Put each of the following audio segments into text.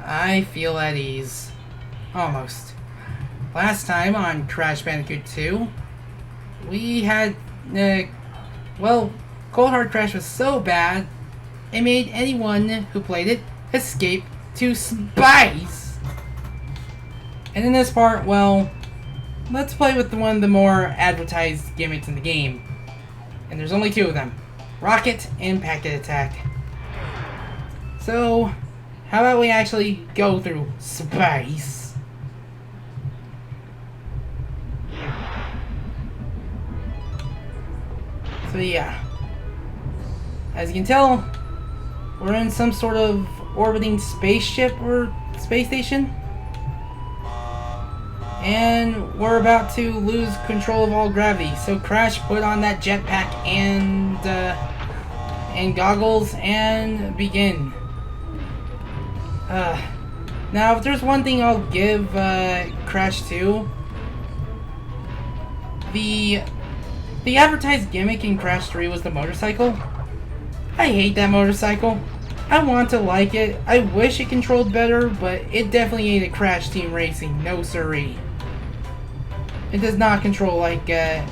I feel at ease. Almost. Last time on Crash Bandicoot 2, we had, well, Cold Hard Crash was so bad, it made anyone who played it escape to space. And in this part, well, let's play with one of the more advertised gimmicks in the game. And there's only two of them. Rocket and Packet Attack. So, how about we actually go through space? So yeah. As you can tell, we're in some sort of orbiting spaceship or space station. And we're about to lose control of all gravity. So Crash put on that jetpack and goggles and begin. Now, if there's one thing I'll give Crash 2, the advertised gimmick in Crash 3 was the motorcycle. I hate that motorcycle. I want to like it. I wish it controlled better, but it definitely ain't a Crash Team Racing. No siree. It does not control like a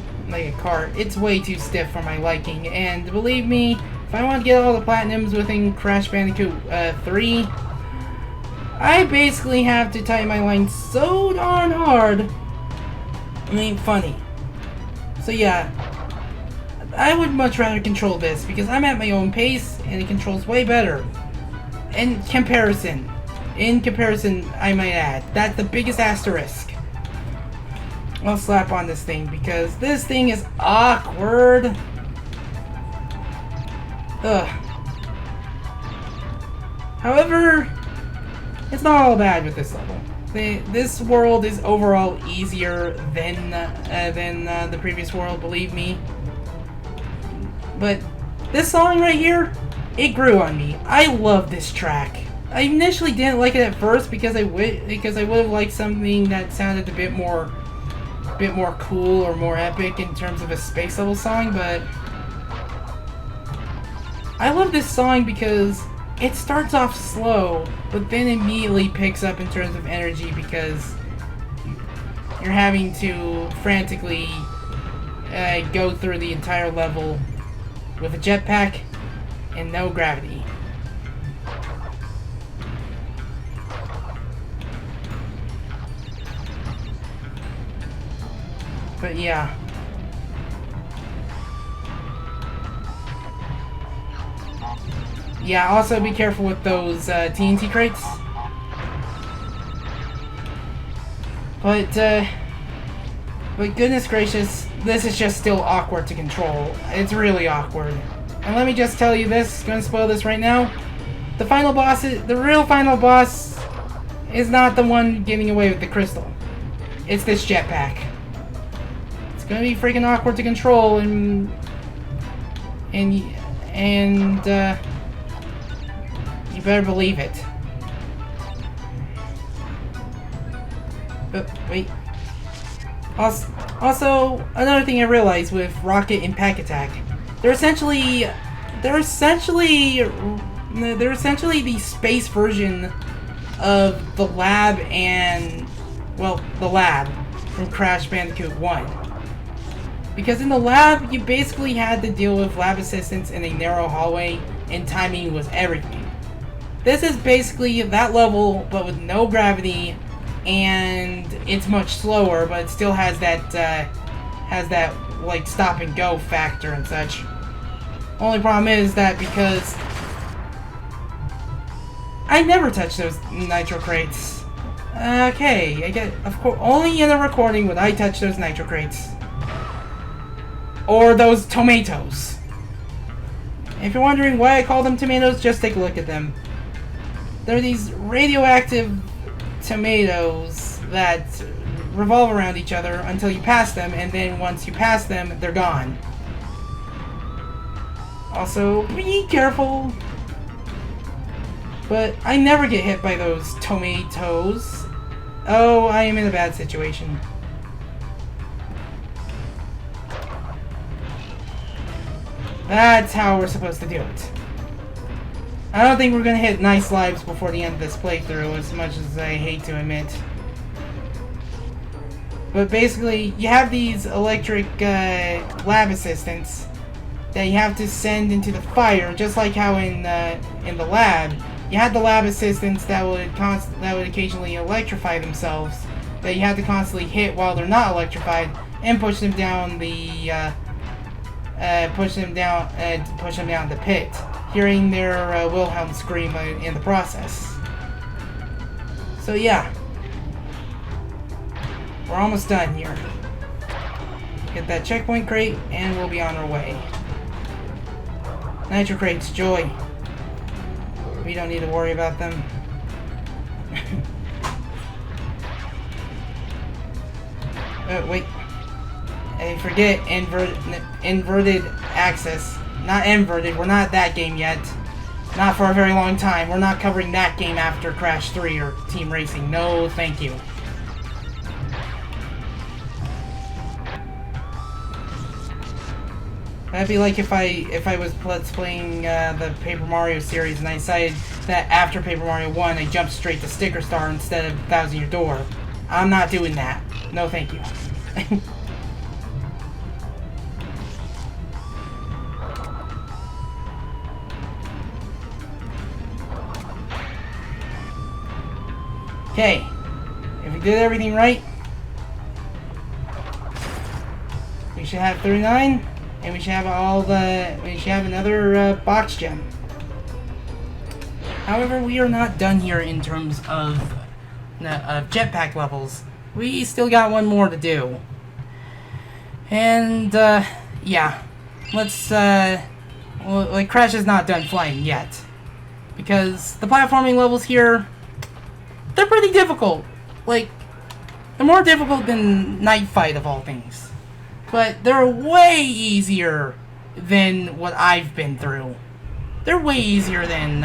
car. It's way too stiff for my liking. And believe me, if I want to get all the platinums within Crash Bandicoot 3, I basically have to tie my line so darn hard. I mean, funny. So yeah, I would much rather control this because I'm at my own pace and it controls way better. In comparison, I might add. That's the biggest asterisk I'll slap on this thing because this thing is awkward. Ugh. However, it's not all bad with this level. This world is overall easier than the previous world, believe me. But this song right here, it grew on me. I love this track. I initially didn't like it at first because I would have liked something that sounded a bit more cool or more epic in terms of a space level song, but I love this song because it starts off slow, but then immediately picks up in terms of energy because you're having to frantically go through the entire level with a jetpack and no gravity. But yeah. Yeah, also be careful with those TNT crates. But goodness gracious, this is just still awkward to control. It's really awkward. And let me just tell you this, gonna spoil this right now. The real final boss is not the one getting away with the crystal. It's this jetpack. It's gonna be freaking awkward to control and you better believe it. But wait. Also, another thing I realized with Rocket and Pack Attack, they're essentially the space version of the lab and, well, the lab from Crash Bandicoot 1. Because in the lab, you basically had to deal with lab assistants in a narrow hallway, and timing was everything. This is basically that level, but with no gravity, and it's much slower, but it still has that like stop and go factor and such. Only problem is that because I never touch those nitro crates. Okay, I get, of course, only in a recording would I touch those nitro crates. Or those tomatoes. If you're wondering why I call them tomatoes, just take a look at them. They're these radioactive tomatoes that revolve around each other until you pass them, and then once you pass them, they're gone. Also, be careful. But I never get hit by those tomatoes. Oh, I am in a bad situation. That's how we're supposed to do it. I don't think we're gonna hit nice lives before the end of this playthrough, as much as I hate to admit. But basically, you have these electric lab assistants that you have to send into the fire, just like how in the lab, you had the lab assistants that would occasionally electrify themselves, that you had to constantly hit while they're not electrified, and push them down the push them down the pit, hearing their Wilhelm scream in the process. So yeah, we're almost done here. Get that checkpoint crate, and we'll be on our way. Nitro crates, joy. We don't need to worry about them. Wait. I forget inverted access. Not inverted. We're not that game yet. Not for a very long time. We're not covering that game after Crash 3 or Team Racing. No, thank you. That'd be like if I was let's playing the Paper Mario series and I decided that after Paper Mario 1 I jumped straight to Sticker Star instead of Thousand Year Door. I'm not doing that. No thank you. Okay. If we did everything right, we should have 39. And we should have another box gem. However, we are not done here in terms of jetpack levels. We still got one more to do. And yeah, let's like Crash is not done flying yet, because the platforming levels here, they're pretty difficult. Like, they're more difficult than Night Fight of all things. But they're way easier than what I've been through. They're way easier than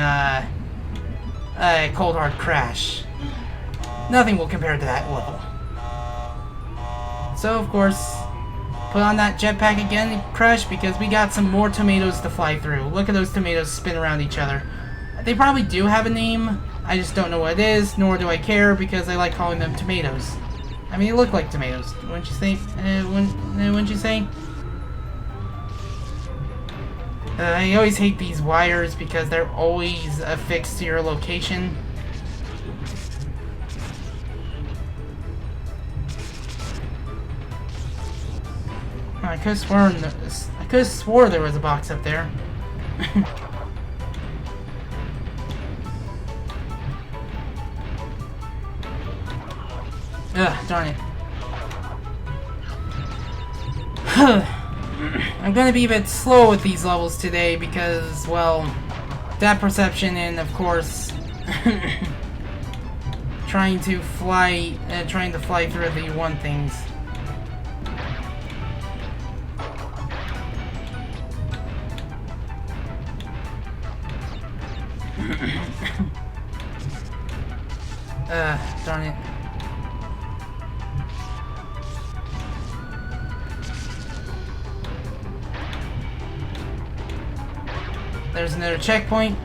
Cold Hard Crash. Nothing will compare to that level. So, of course, put on that jetpack again, Crash, because we got some more tomatoes to fly through. Look at those tomatoes spin around each other. They probably do have a name. I just don't know what it is, nor do I care, because I like calling them tomatoes. I mean, they look like tomatoes. Wouldn't you say? Wouldn't you say? I always hate these wires because they're always affixed to your location. I could have swore there was a box up there. Ugh, darn it. I'm gonna be a bit slow with these levels today because, well, depth perception and, of course, trying to fly through the one things. Darn it. There's another checkpoint,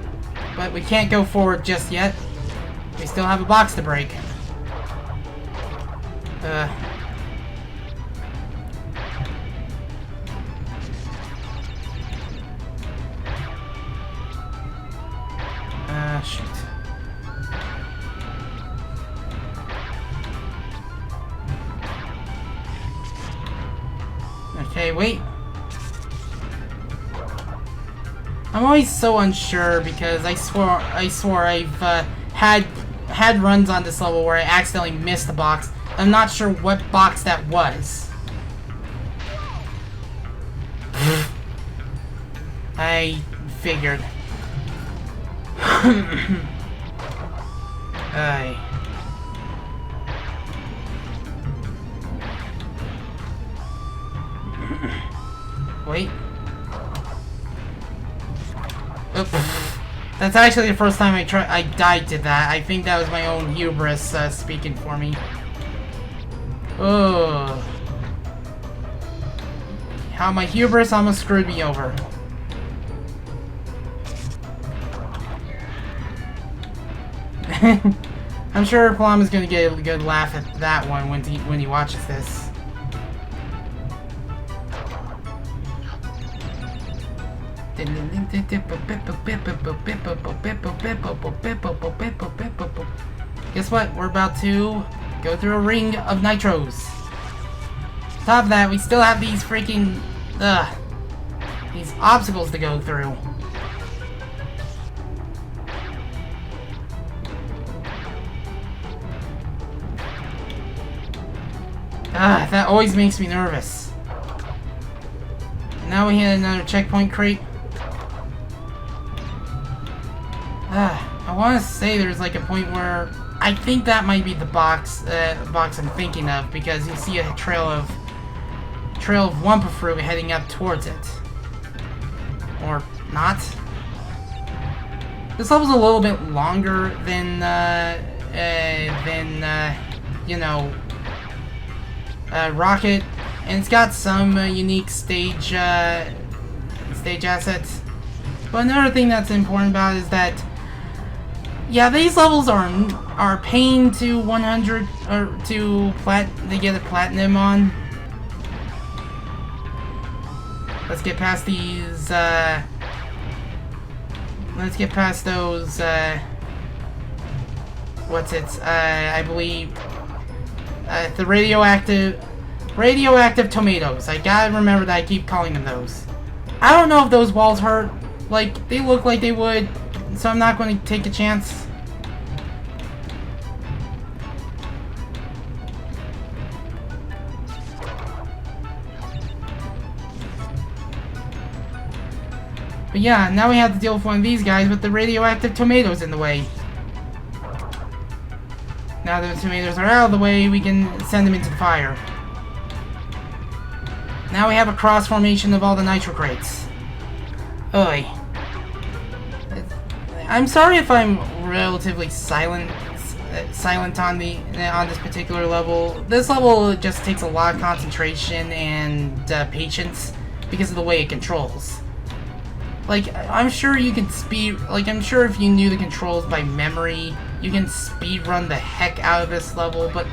but we can't go forward just yet. We still have a box to break. Shoot. Okay, wait. I'm always so unsure because I swore I've had runs on this level where I accidentally missed a box. I'm not sure what box that was. I figured. Wait. Oops. That's actually the first time I died to that. I think that was my own hubris speaking for me. Oh. How my hubris almost screwed me over. I'm sure Plum is gonna get a good laugh at that one when he watches this. Guess what? We're about to go through a ring of nitros. On top of that, we still have these freaking these obstacles to go through. That always makes me nervous. Now we hit another checkpoint crate. I want to say there's like a point where I think that might be the box I'm thinking of, because you see a trail of Wumpa Fruit heading up towards it, or not. This level's a little bit longer than you know, Rocket, and it's got some unique stage assets. But another thing that's important about it is that, yeah, these levels are paying to 100 or to get a platinum on. Let's get past these. Let's get past those. What's it? I believe the radioactive tomatoes. I gotta remember that I keep calling them those. I don't know if those walls hurt. Like, they look like they would, so I'm not going to take a chance. But yeah, now we have to deal with one of these guys with the radioactive tomatoes in the way. Now that the tomatoes are out of the way, we can send them into the fire. Now we have a cross formation of all the nitro crates. Oy. I'm sorry if I'm relatively silent on this particular level. This level just takes a lot of concentration and patience because of the way it controls. Like, I'm sure you can I'm sure if you knew the controls by memory, you can speed run the heck out of this level, but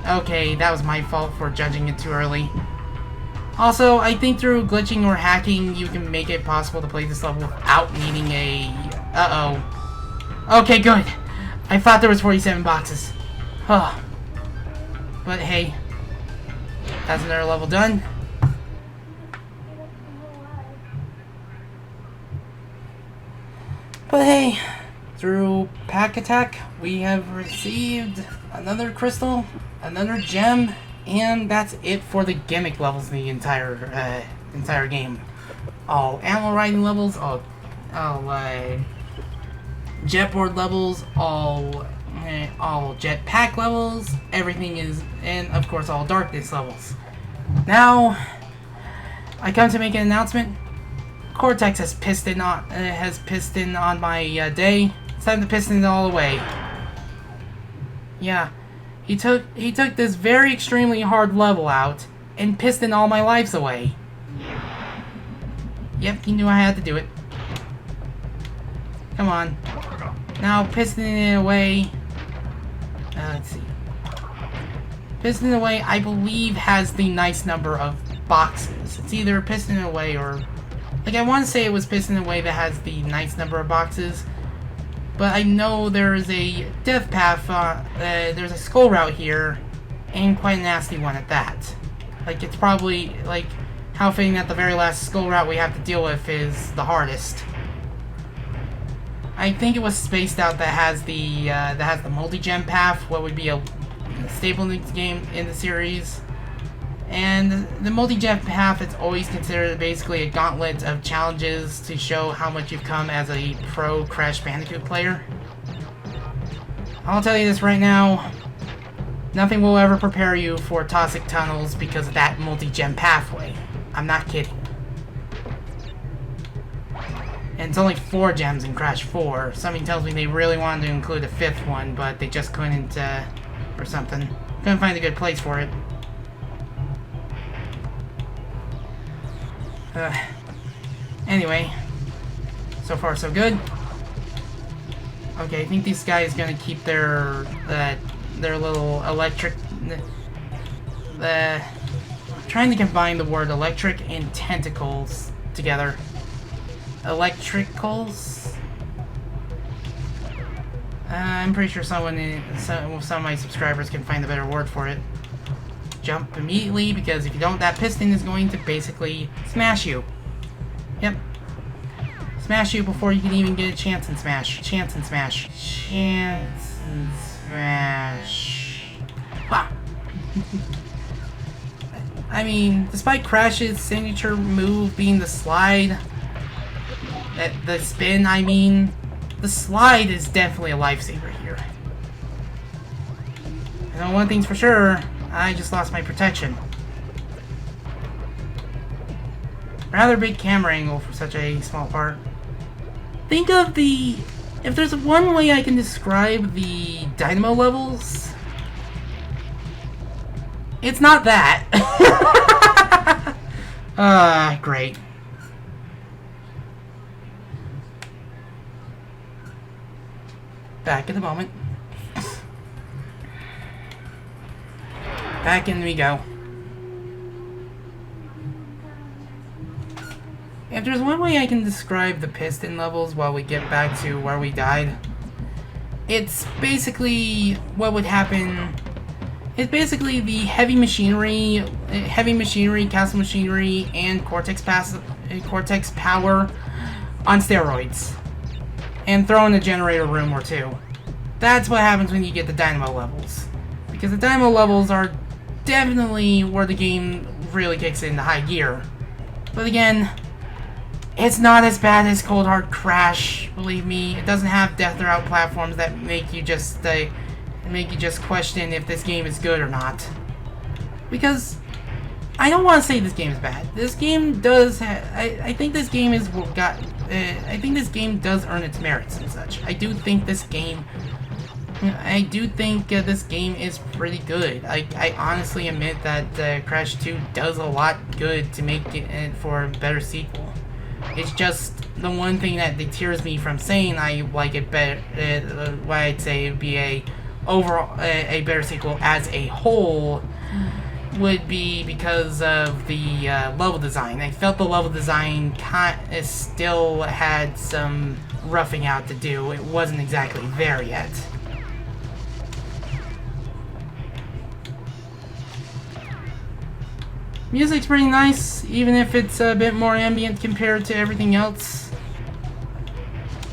okay, that was my fault for judging it too early. Also, I think through glitching or hacking, you can make it possible to play this level without needing a... Uh-oh. Okay, good. I thought there was 47 boxes. Huh. But hey, that's another level done. But hey, through Pack Attack, we have received another crystal, another gem, and that's it for the gimmick levels in the entire game. All animal riding levels, all jetboard levels, all jetpack levels, everything is, and of course all darkness levels. Now, I come to make an announcement. Cortex has Piston on my day. It's time to Piston it all away. Yeah, he took this very extremely hard level out and Piston all my lives away. Yep, he knew I had to do it. Come on. Now, Pistoning it away. Let's see. Pistoning away, I believe, has the nice number of boxes. It's either Pistoning away or... Like, I want to say it was Pistoning away that has the nice number of boxes. But I know there's a death path, there's a skull route here, and quite a nasty one at that. Like, it's probably, like, how fitting that the very last skull route we have to deal with is the hardest. I think it was Spaced Out that has the multi-gem path, what would be a staple in the game in the series. And the multi-gem path is always considered basically a gauntlet of challenges to show how much you've come as a pro Crash Bandicoot player. I'll tell you this right now, nothing will ever prepare you for toxic tunnels because of that multi-gem pathway. I'm not kidding. And it's only 4 gems in Crash 4. Something tells me they really wanted to include a 5th one, but they just couldn't, or something. Couldn't find a good place for it. Anyway, so far so good. Okay, I think these guys gonna keep their little electric. Trying to combine the word electric and tentacles together. Electricals. I'm pretty sure some of my subscribers can find a better word for it. Jump immediately, because if you don't, that piston is going to basically smash you. Yep. Smash you before you can even get a chance and smash. Chance and smash. Chance and smash. Wow. I mean, despite Crash's signature move being the slide, the spin, I mean, the slide is definitely a lifesaver here. I know one thing's for sure, I just lost my protection. Rather big camera angle for such a small part. Think of the... If there's one way I can describe the dynamo levels, it's not that. Great. Back in a moment. Back in we go. If there's one way I can describe the piston levels while we get back to where we died, it's basically what would happen. It's basically the heavy machinery, castle machinery, and Cortex power on steroids. And throw in a generator room or two. That's what happens when you get the dynamo levels. Because the dynamo levels are definitely where the game really kicks into high gear. But again, it's not as bad as Cold Hard Crash, believe me. It doesn't have death route platforms that make you just question if this game is good or not. Because I don't want to say this game is bad. This game does. I think this game is I think this game does earn its merits and such. I do think this game. This game is pretty good. I honestly admit that Crash 2 does a lot good to make it for a better sequel. It's just the one thing that deters me from saying I like it better. Why I'd say it would be a better sequel as a whole would be because of the level design. I felt the level design still had some roughing out to do. It wasn't exactly there yet. Music's pretty nice, even if it's a bit more ambient compared to everything else.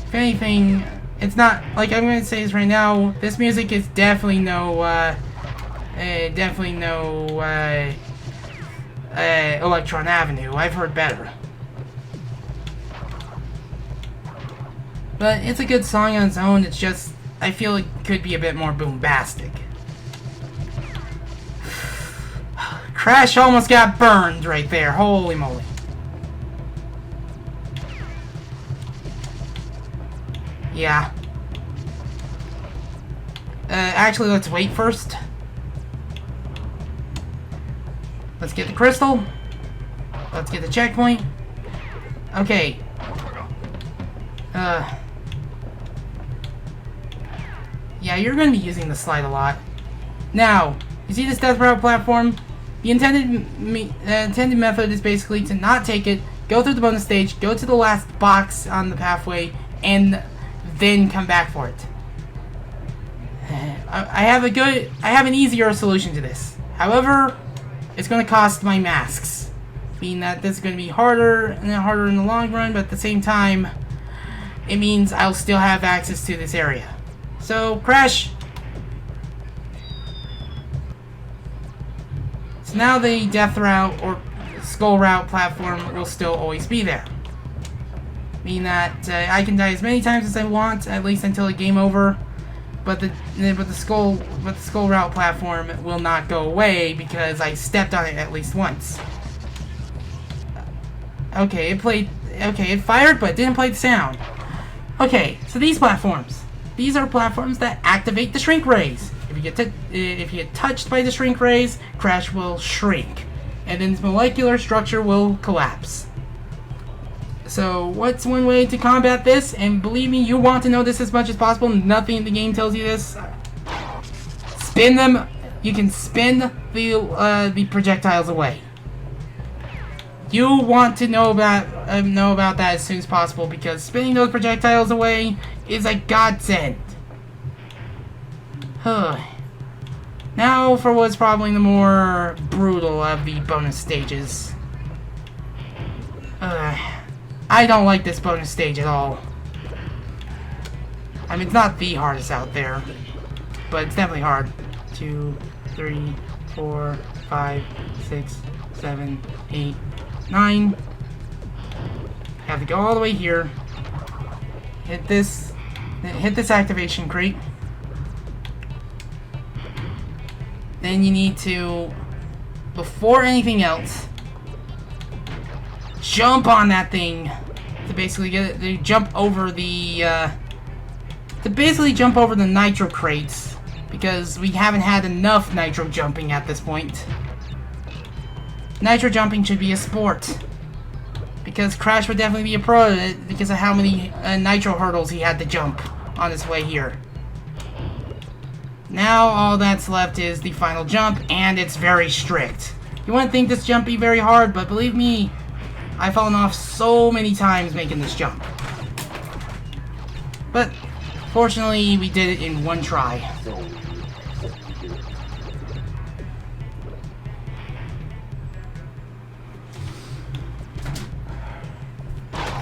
If anything, it's not, like I'm going to say this right now, this music is definitely no Electron Avenue. I've heard better. But it's a good song on its own, it's just, I feel it could be a bit more boombastic. Crash almost got burned right there, holy moly. Yeah. Actually, let's wait first. Let's get the crystal. Let's get the checkpoint. Okay. Yeah, you're going to be using the slide a lot. Now, you see this death route platform? The intended method is basically to not take it, go through the bonus stage, go to the last box on the pathway, and then come back for it. I have an easier solution to this. However, it's going to cost my masks, meaning that this is going to be harder and harder in the long run, but at the same time, it means I'll still have access to this area. So, Crash. So now the death route or skull route platform will still always be there. Meaning that I can die as many times as I want, at least until the game over. But the skull route platform will not go away because I stepped on it at least once. Okay, it fired, but it didn't play the sound. Okay, so these are platforms that activate the shrink rays. If you get touched by the shrink rays, Crash will shrink, and then its molecular structure will collapse. So what's one way to combat this? And believe me, you want to know this as much as possible. Nothing in the game tells you this. Spin them. You can spin the projectiles away. You want to know about that as soon as possible, because spinning those projectiles away is a godsend. Now for what's probably the more brutal of the bonus stages. I don't like this bonus stage at all. I mean, it's not the hardest out there, but it's definitely hard. 2, 3, 4, 5, 6, 7, 8, 9. Have to go all the way here. Hit this activation crate. Then you need to, before anything else, jump on that thing to basically get it to jump over the nitro crates, because we haven't had enough nitro jumping at this point. Nitro jumping should be a sport, because Crash would definitely be a pro at it because of how many nitro hurdles he had to jump on his way here. Now all that's left is the final jump, and it's very strict. You wouldn't think this jump be very hard, but believe me, I've fallen off so many times making this jump. But fortunately, we did it in one try.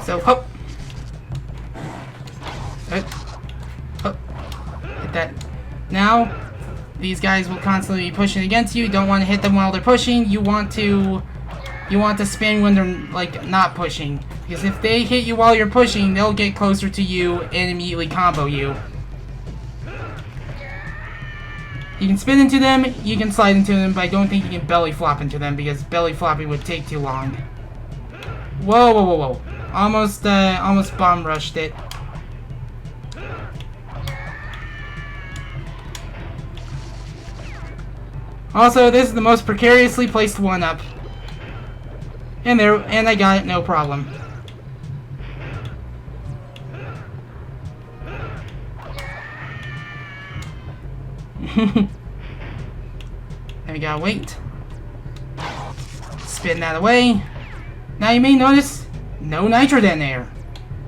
So, hop. Hop. Hit that. Now, these guys will constantly be pushing against you. You don't want to hit them while they're pushing. You want to spin when they're, like, not pushing. Because if they hit you while you're pushing, they'll get closer to you and immediately combo you. You can spin into them, you can slide into them, but I don't think you can belly flop into them, because belly flopping would take too long. Whoa, whoa, whoa, whoa. Almost bomb rushed it. Also, this is the most precariously placed 1-up. And I got it, no problem. Then we gotta wait. Spin that away. Now you may notice, no nitro detonator.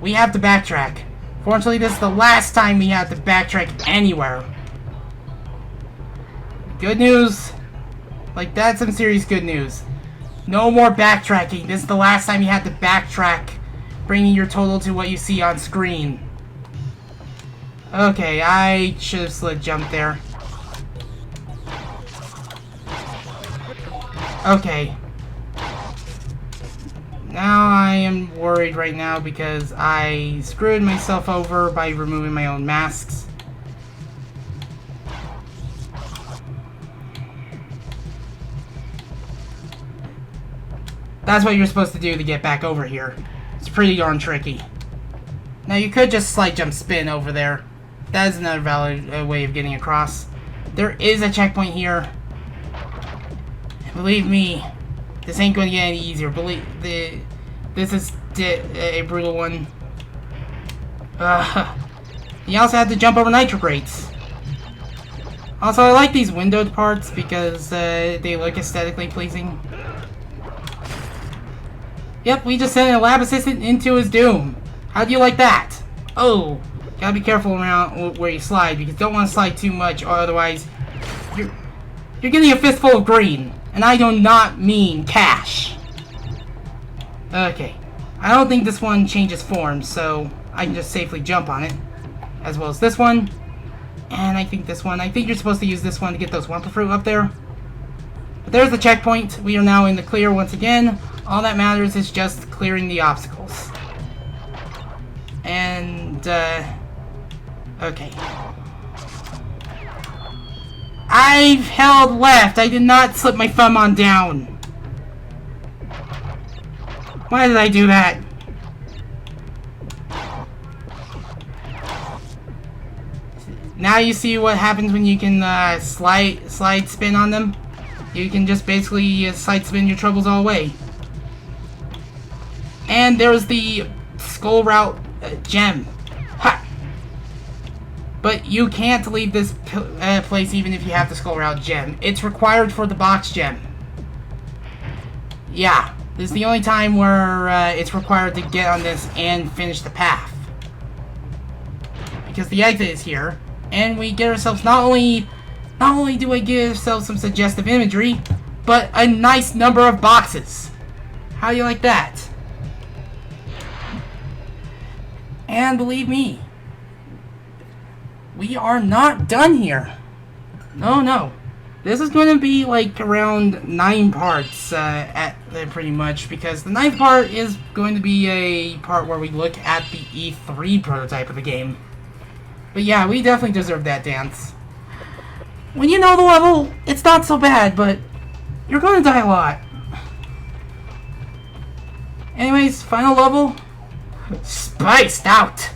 We have to backtrack. Fortunately, this is the last time we have to backtrack anywhere. Good news. Like, that's some serious good news. No more backtracking. This is the last time you have to backtrack, bringing your total to what you see on screen. Okay, I should have slid jump there. Okay. Now I am worried right now because I screwed myself over by removing my own masks. That's what you're supposed to do to get back over here. It's pretty darn tricky. Now you could just slide jump spin over there. That is another valid way of getting across. There is a checkpoint here. Believe me, this ain't going to get any easier. This is a brutal one. You also have to jump over nitro crates. Also, I like these windowed parts because they look aesthetically pleasing. Yep, we just sent a lab assistant into his doom. How do you like that? Oh, gotta be careful around where you slide, because you don't want to slide too much, or otherwise you're getting a fistful of green. And I do not mean cash. Okay. I don't think this one changes form, so I can just safely jump on it. As well as this one. And I think this one. I think you're supposed to use this one to get those Wumpa Fruit up there. But there's the checkpoint. We are now in the clear once again. All that matters is just clearing the obstacles. And, okay. I've held left. I did not slip my thumb on down. Why did I do that? Now you see what happens when you can slide spin on them. You can just basically slide spin your troubles all away. And there's the Skull Route gem. Ha! But you can't leave this place even if you have the Skull Route gem. It's required for the box gem. Yeah, this is the only time where it's required to get on this and finish the path. Because the exit is here, and we get ourselves not only do we get ourselves some suggestive imagery, but a nice number of boxes. How do you like that? And believe me, we are not done here. No. This is going to be like around 9 parts, pretty much, because the 9th part is going to be a part where we look at the E3 prototype of the game. But yeah, we definitely deserve that dance. When you know the level, it's not so bad, but you're going to die a lot. Anyways, final level. Spiced Out.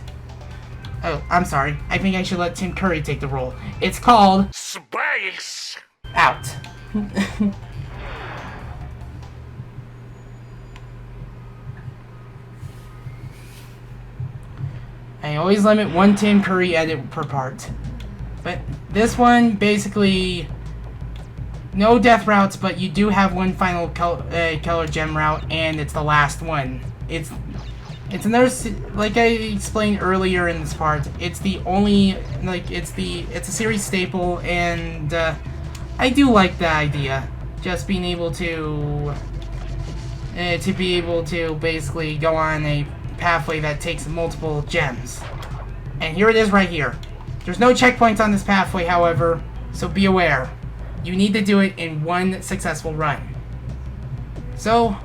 Oh, I'm sorry. I think I should let Tim Curry take the role. It's called Spice Out. I always limit 1 Tim Curry edit per part. But this one, basically, no death routes, but you do have one final color gem route, and it's the last one. It's another, like I explained earlier in this part, it's the only, like, it's a series staple, and I do like the idea. Just being able to be able to basically go on a pathway that takes multiple gems. And here it is right here. There's no checkpoints on this pathway, however, so be aware. You need to do it in 1 successful run. So,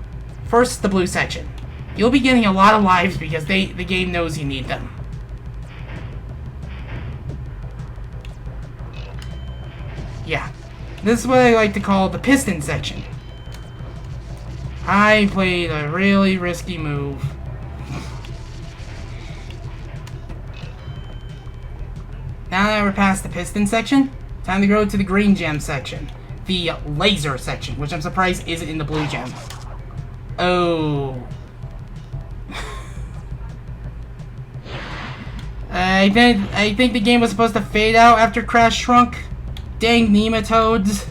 first, the blue section. You'll be getting a lot of lives because the game knows you need them. Yeah. This is what I like to call the Piston section. I played a really risky move. Now that we're past the Piston section, time to go to the green gem section. The laser section, which I'm surprised isn't in the blue gem. Oh. I think the game was supposed to fade out after Crash shrunk. Dang nematodes.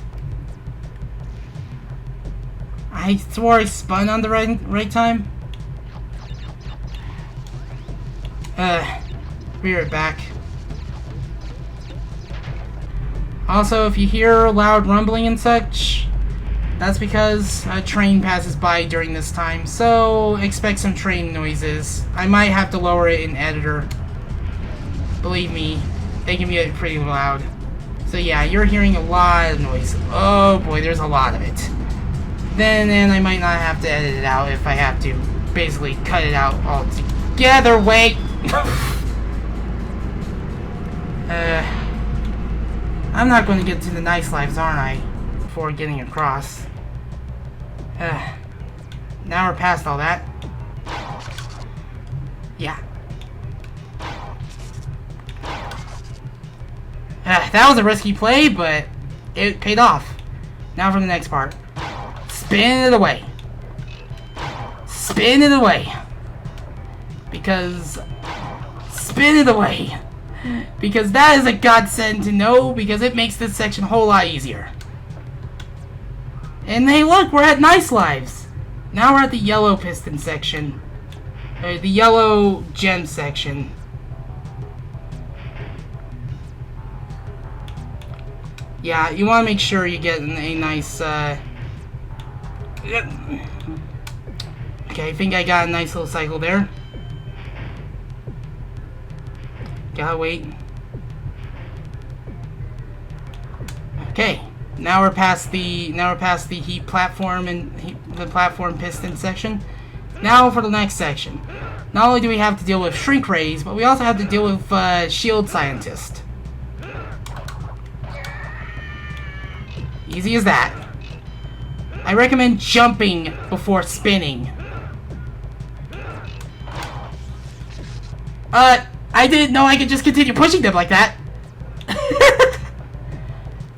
I swore I spun on the right time. Be right back. Also, if you hear loud rumbling and such, that's because a train passes by during this time, so expect some train noises. I might have to lower it in editor. Believe me, they can be pretty loud. So yeah, you're hearing a lot of noise. Oh boy, there's a lot of it. Then I might not have to edit it out if I have to basically cut it out altogether. Wait! I'm not going to get to the nice lives, aren't I? Before getting across. Now we're past all that. Yeah. That was a risky play, but it paid off. Now for the next part. Spin it away. Spin it away. Because... Spin it away. Because that is a godsend to know, because it makes this section a whole lot easier. And hey, look, we're at nice lives. Now we're at the yellow piston section. The yellow gem section. Yeah, you want to make sure you get a nice, Okay, I think I got a nice little cycle there. Gotta wait. Okay, now we're past the heat platform and the platform piston section. Now for the next section. Not only do we have to deal with shrink rays, but we also have to deal with shield scientist. Easy as that. I recommend jumping before spinning. I didn't know I could just continue pushing them like that.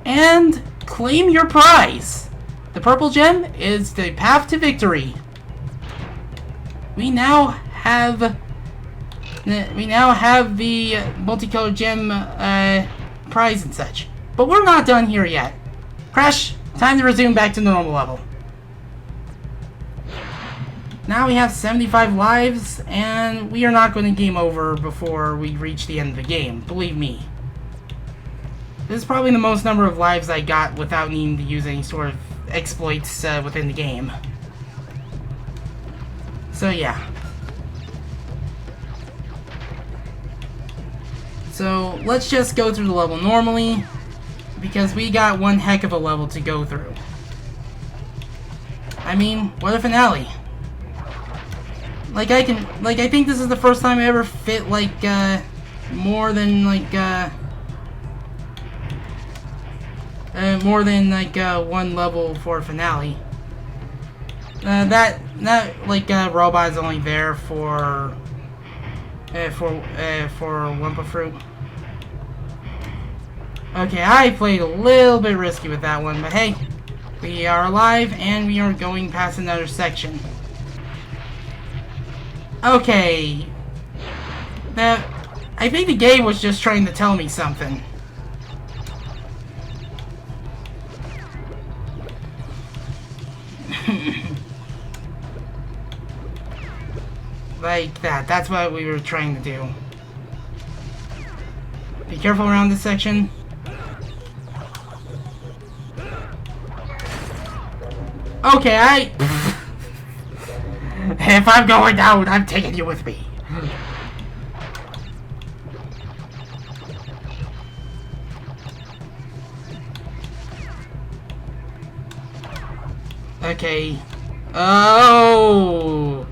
And claim your prize. The purple gem is the path to victory. we now have the multicolored gem prize and such. But we're not done here yet. Crash, time to resume back to normal level. Now we have 75 lives, and we are not going to game over before we reach the end of the game. Believe me. This is probably the most number of lives I got without needing to use any sort of exploits within the game. So yeah. So let's just go through the level normally, because we got one heck of a level to go through. I mean, what a finale. I think this is the first time I ever fit, more than, one level for a finale. Robot's only there for Wumpa Fruit. Okay, I played a little bit risky with that one, but hey, we are alive and we are going past another section. Okay, I think the game was just trying to tell me something. Like that. That's what we were trying to do. Be careful around this section. Okay, if I'm going down, I'm taking you with me. Okay. Oh.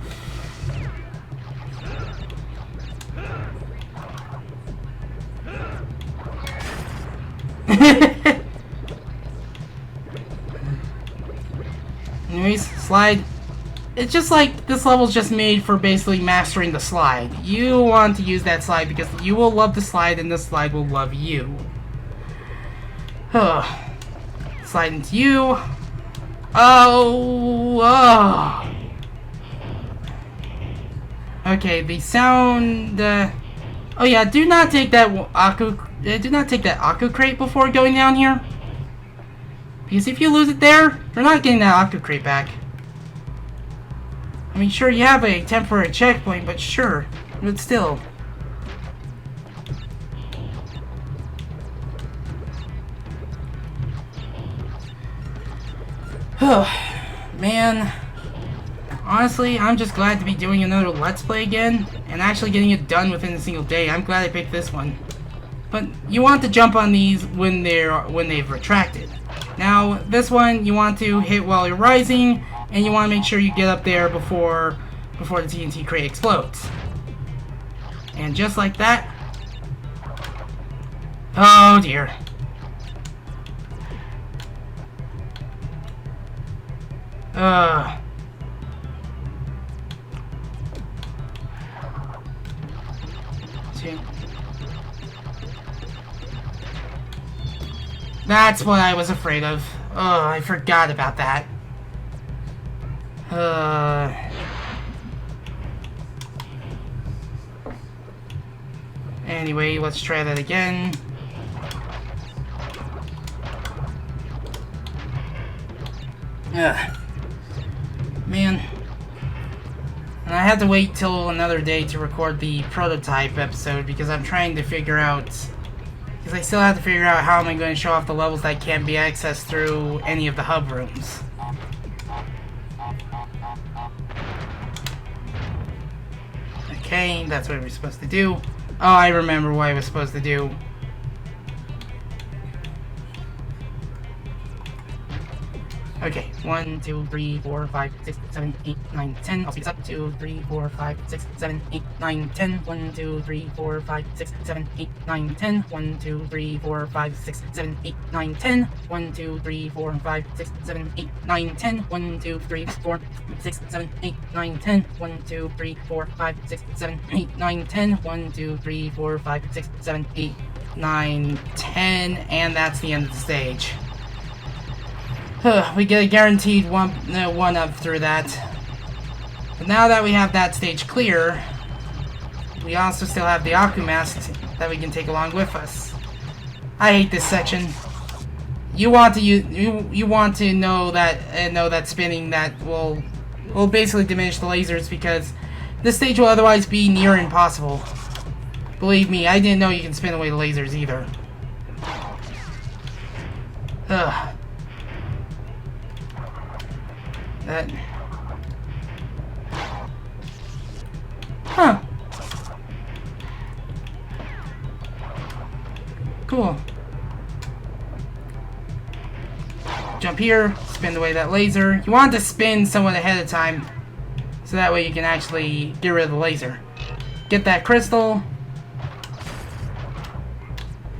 Anyways, slide. It's just like this level's just made for basically mastering the slide. You want to use that slide because you will love the slide and the slide will love you. Slide into you. Oh. Okay, the sound. Oh yeah, do not take that Aku crate before going down here. Because if you lose it there, you're not getting that Aku crate back. I mean, sure, you have a temporary checkpoint, but sure, but still. Man, honestly, I'm just glad to be doing another Let's Play again, and actually getting it done within a single day. I'm glad I picked this one. But you want to jump on these when they've retracted. Now, this one you want to hit while you're rising, and you want to make sure you get up there before the TNT crate explodes. And just like that. Oh dear. That's what I was afraid of. Oh, I forgot about that. Anyway, let's try that again. Man. And I had to wait till another day to record the prototype episode because I'm trying to figure out... Because I still have to figure out how am I going to show off the levels that can't be accessed through any of the hub rooms. Okay, that's what we're supposed to do. Oh, I remember what I was supposed to do. Okay, 1, 2, 3, 4, 5, 6, 7, 8, 9, 10. I'll speed this up. 2, 3, 4, 5, 6, 7, 8, 9, 10. 1, 2, 3, 4, 5, 6, 7, 8, 9, 10. 1, 2, 3, 4, 5, 6, 7, 8, 9, 10. 1, 2, 3, 4, 5, 6, 7, 8, 9, 10. 1, 2, 3, 4, 6, 7, 8, 9, 10. 1, 2, 3, 4, 5, 6, 7, 8, 9, 10. 1, 2, 3, 4, 5, 6, 7, 8, 9, 10. And that's the end of the stage. We get a guaranteed one up through that. But now that we have that stage clear, we also still have the Aku mask that we can take along with us. I hate this section. You want to know that spinning that will basically diminish the lasers, because this stage will otherwise be near impossible. Believe me, I didn't know you can spin away the lasers either. Ugh. That. Huh. Cool. Jump here, spin away that laser. You want to spin somewhat ahead of time, so that way you can actually get rid of the laser. Get that crystal.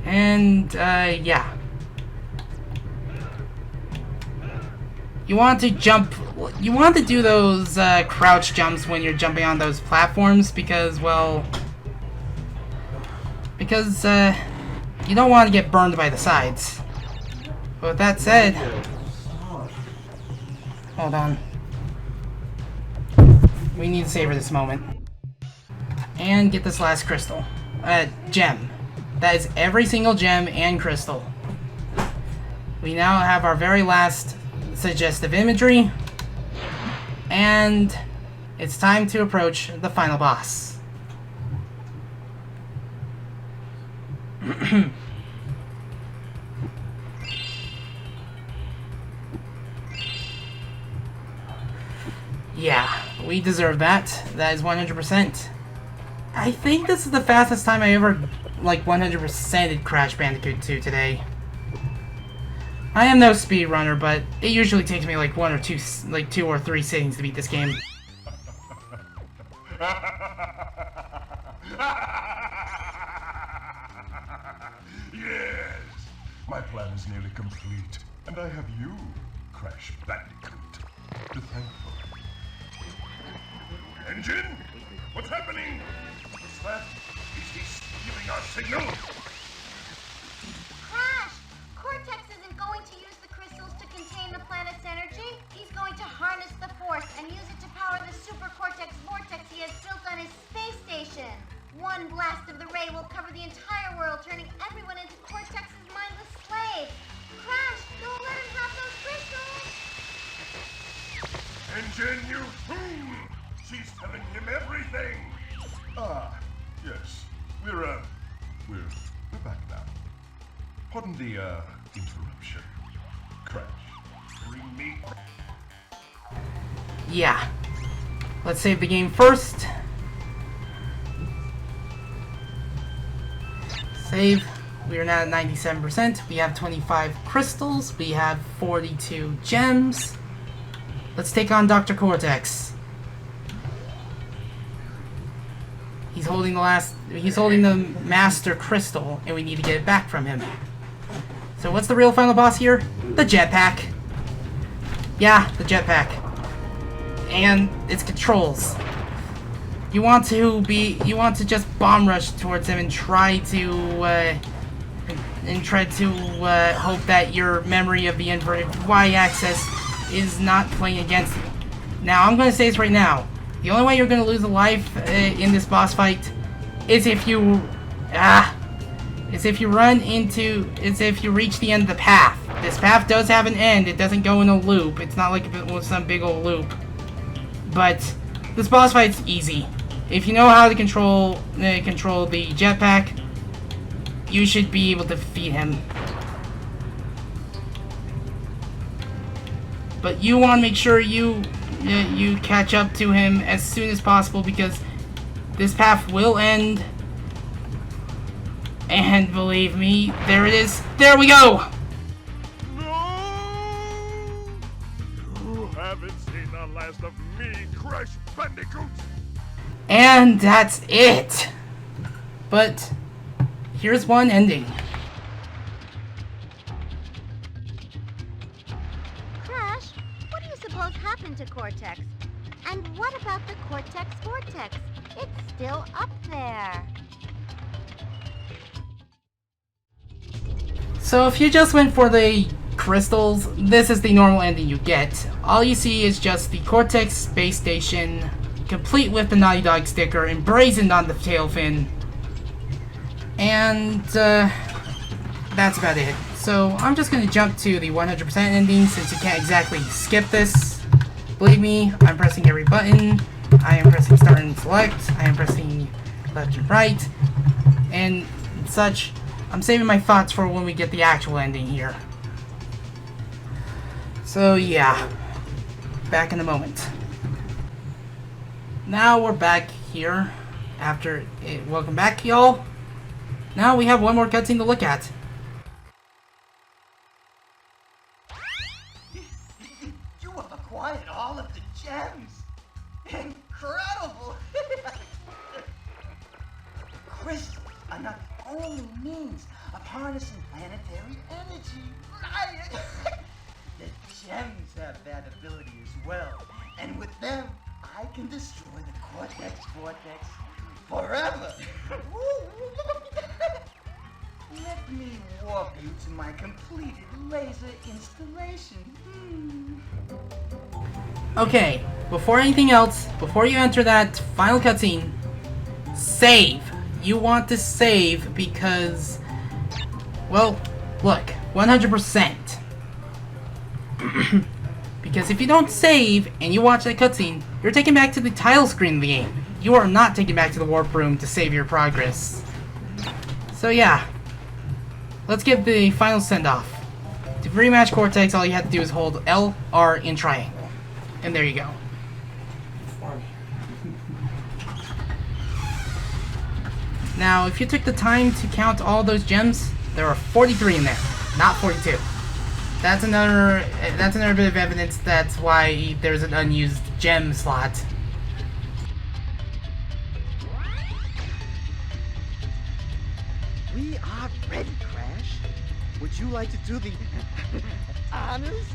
And, yeah. You want to jump... You want to do those, crouch jumps when you're jumping on those platforms, because, well... Because, you don't want to get burned by the sides. But with that said... Hold on. We need to savor this moment. And get this last crystal. Gem. That is every single gem and crystal. We now have our very last suggestive imagery. And it's time to approach the final boss. Yeah, we deserve that. That is 100%. I think this is the fastest time I ever, like, 100%ed Crash Bandicoot 2 today. I am no speedrunner, but it usually takes me like 2 or 3 sittings to beat this game. Yes, my plan is nearly complete, and I have you, Crash Bandicoot, to thank for. N.gin? What's happening? What's that? Is he stealing our signal? Crash! Cortex isn't going to use the crystals to contain the planet's energy. He's going to harness the force and use it to power the super Cortex vortex he has built on his space station. One blast of the ray will cover the entire world, turning everyone into Cortex's mindless slaves. Crash, don't let him have those crystals! N.gin, you fool! She's telling him everything! Ah, yes. We're back now. Pardon the, interruption. Crash, bring me... Yeah. Let's save the game first. Save. We are now at 97%. We have 25 crystals. We have 42 gems. Let's take on Dr. Cortex. He's holding the Master Crystal, and we need to get it back from him. So what's the real final boss here? The jetpack. Yeah, the jetpack. And its controls. You want to just bomb rush towards him and try to hope that your memory of the inverted Y-axis is not playing against you. Now, I'm going to say this right now. The only way you're going to lose a life in this boss fight is if you reach the end of the path. This path does have an end. It doesn't go in a loop. It's not like it was some big old loop. But this boss fight's easy. If you know how to control the jetpack, you should be able to defeat him. But you want to make sure you catch up to him as soon as possible, because this path will end. And believe me, there it is. There we go! No! You haven't seen the last of me, Crash Bandicoot! And that's it! But here's one ending. Crash, what do you suppose happened to Cortex? And what about the Cortex vortex? It's still up there. So if you just went for the crystals, this is the normal ending you get. All you see is just the Cortex space station complete with the Naughty Dog sticker emblazoned on the tail fin. And that's about it. So I'm just going to jump to the 100% ending since you can't exactly skip this. Believe me, I'm pressing every button. I am pressing start and select. I am pressing left and right. And such. I'm saving my thoughts for when we get the actual ending here. So yeah, back in a moment. Now we're back here after it. Welcome back, y'all. Now we have one more cutscene to look at. You have acquired all of the gems. Incredible! Crystals are not the only means of harnessing planetary energy. Right? The gems have that ability as well. And with them, I can destroy the Cortex vortex forever. Let me walk you to my completed laser installation. Okay, before anything else, before you enter that final cutscene, save. You want to save because, well, look, 100%. Because if you don't save and you watch that cutscene, you're taken back to the title screen of the game. You are not taken back to the warp room to save your progress. So yeah, let's give the final send-off. To rematch Cortex, all you have to do is hold L, R, and triangle. And there you go. Now, if you took the time to count all those gems, there are 43 in there, not 42. That's another bit of evidence that's why there's an unused gem slot. We are ready, Crash. Would you like to do the honors?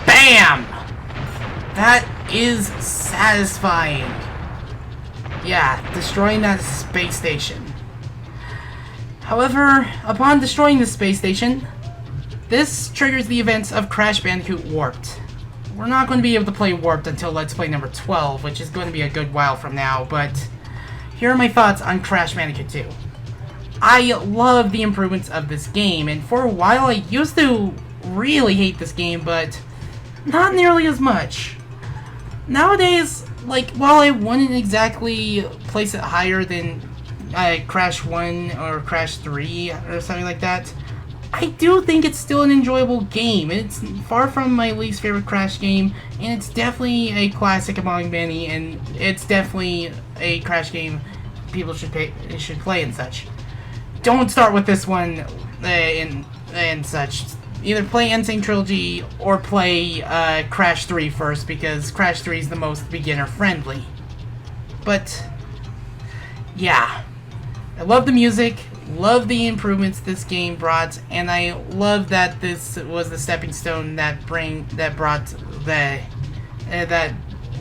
BAM! That is satisfying. Yeah, destroying that space station. However, upon destroying the space station, this triggers the events of Crash Bandicoot Warped. We're not going to be able to play Warped until Let's Play number 12, which is going to be a good while from now, but here are my thoughts on Crash Bandicoot 2. I love the improvements of this game, and for a while I used to really hate this game, but not nearly as much. Nowadays, like, while I wouldn't exactly place it higher than Crash 1 or Crash 3 or something like that, I do think it's still an enjoyable game. It's far from my least favorite Crash game, and it's definitely a classic among many, and it's definitely a Crash game people should play and such. Don't start with this one and such. Either play N.gin Trilogy or play Crash 3 first, because Crash 3 is the most beginner-friendly. But, yeah. I love the music, love the improvements this game brought, and I love that this was the stepping stone that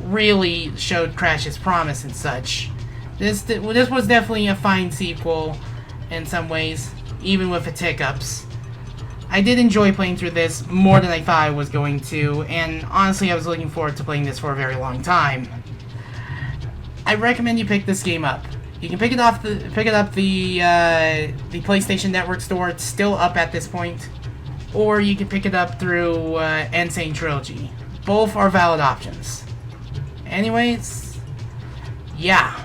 really showed Crash's promise and such. This was definitely a fine sequel in some ways, even with its hiccups. I did enjoy playing through this more than I thought I was going to, and honestly I was looking forward to playing this for a very long time. I recommend you pick this game up. You can pick it up the PlayStation Network store. It's still up at this point, or you can pick it up through N.gin Trilogy. Both are valid options. Anyways, yeah.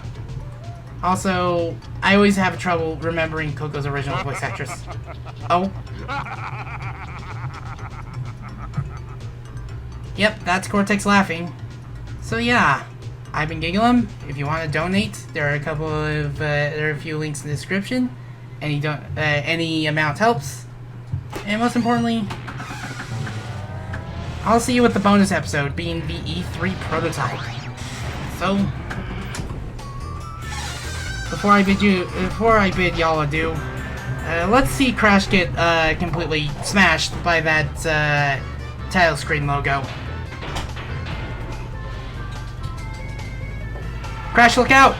Also, I always have trouble remembering Coco's original voice actress. Oh. Yep, that's Cortex laughing. So yeah, I've been Giggling. If you want to donate, there are a few links in the description. Any amount helps. And most importantly, I'll see you with the bonus episode being the E3 prototype. So, before I bid y'all adieu, let's see Crash get completely smashed by that title screen logo. Crash, look out!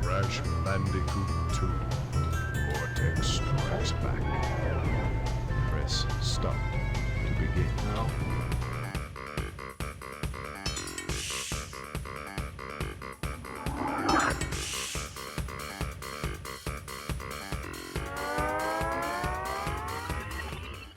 Crash Bandicoot 2. Cortex Strikes Back. Press stop to begin. No.